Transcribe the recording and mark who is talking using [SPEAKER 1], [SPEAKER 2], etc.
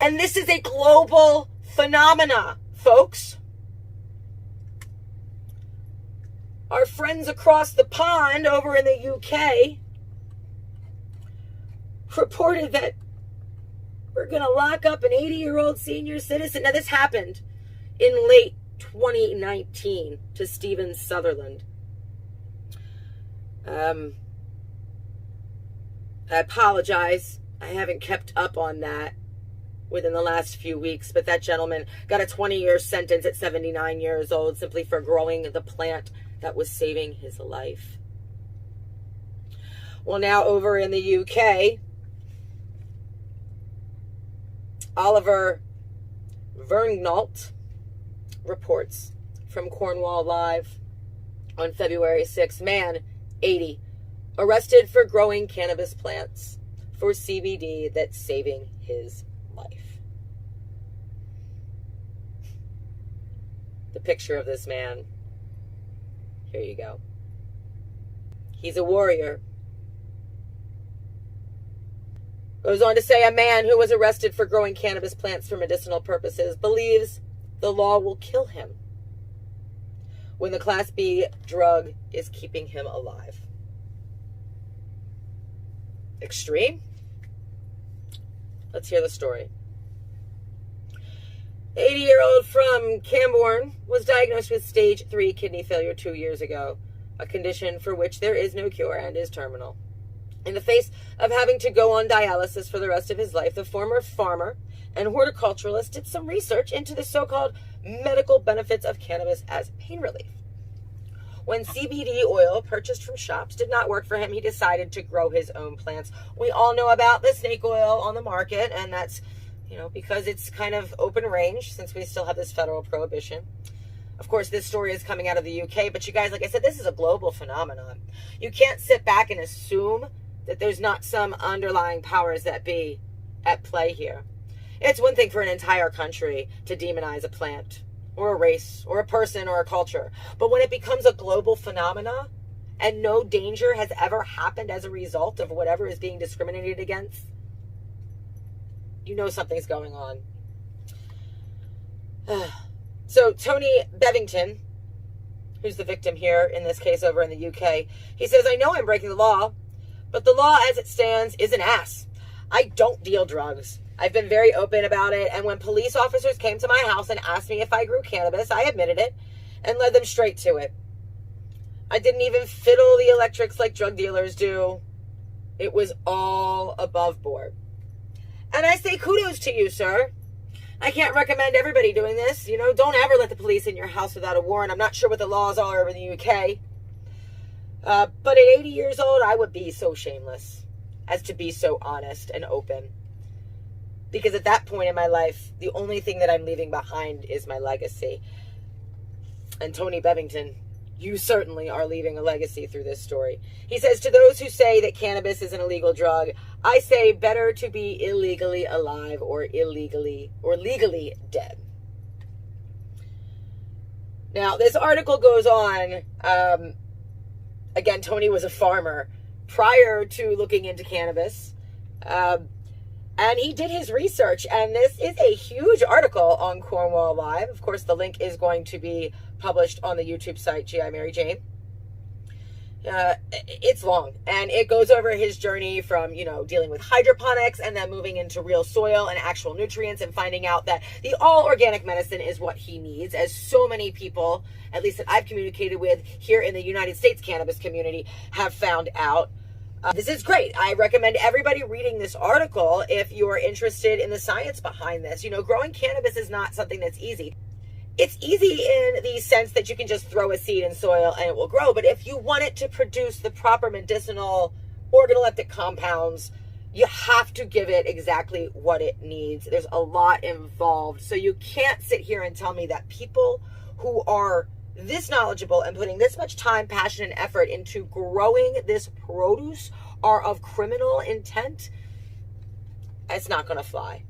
[SPEAKER 1] And this is a global phenomena, folks. Our friends across the pond over in the UK reported that we're going to lock up an 80-year-old senior citizen. Now, this happened in late 2019 to Stephen Sutherland. I apologize. I haven't kept up on that within the last few weeks, but that gentleman got a 20-year sentence at 79 years old simply for growing the plant that was saving his life. Well, now over in the UK, Oliver Vergnault reports from Cornwall Live on February 6th. Man, 80, arrested for growing cannabis plants for CBD that's saving his life. The picture of this man. Here you go. He's a warrior. Goes on to say, a man who was arrested for growing cannabis plants for medicinal purposes believes the law will kill him when the Class B drug is keeping him alive. Extreme? Let's hear the story. The 80-year-old from Camborne was diagnosed with stage 3 kidney failure 2 years ago, a condition for which there is no cure and is terminal. In the face of having to go on dialysis for the rest of his life, the former farmer and horticulturalist did some research into the so-called medical benefits of cannabis as pain relief. When CBD oil purchased from shops did not work for him, he decided to grow his own plants. We all know about the snake oil on the market, and that's, because it's kind of open range since we still have this federal prohibition. Of course, this story is coming out of the UK, but you guys, like I said, this is a global phenomenon. You can't sit back and assume that there's not some underlying powers that be at play here. It's one thing for an entire country to demonize a plant or a race or a person or a culture. But when it becomes a global phenomena and no danger has ever happened as a result of whatever is being discriminated against, you know something's going on. So Tony Bevington, who's the victim here in this case over in the UK, he says, I know I'm breaking the law, but the law as it stands is an ass. I don't deal drugs. I've been very open about it, and when police officers came to my house and asked me if I grew cannabis, I admitted it and led them straight to it. I didn't even fiddle the electrics like drug dealers do. It was all above board. And I say kudos to you, sir. I can't recommend everybody doing this. Don't ever let the police in your house without a warrant. I'm not sure what the laws are over in the UK. But at 80 years old, I would be so shameless as to be so honest and open. Because at that point in my life, the only thing that I'm leaving behind is my legacy. And Tony Bevington, you certainly are leaving a legacy through this story. He says, to those who say that cannabis is an illegal drug, I say better to be illegally alive or legally dead. Now, this article goes on. Again, Tony was a farmer prior to looking into cannabis. And he did his research, and this is a huge article on Cornwall Live. Of course, the link is going to be published on the YouTube site, G.I. Mary Jane. It's long, and it goes over his journey from, dealing with hydroponics and then moving into real soil and actual nutrients and finding out that the all-organic medicine is what he needs, as so many people, at least that I've communicated with here in the United States cannabis community, have found out. This is great. I recommend everybody reading this article if you're interested in the science behind this. Growing cannabis is not something that's easy. It's easy in the sense that you can just throw a seed in soil and it will grow. But if you want it to produce the proper medicinal organoleptic compounds, you have to give it exactly what it needs. There's a lot involved. So you can't sit here and tell me that people who are this knowledgeable and putting this much time, passion, and effort into growing this produce are of criminal intent. It's not going to fly.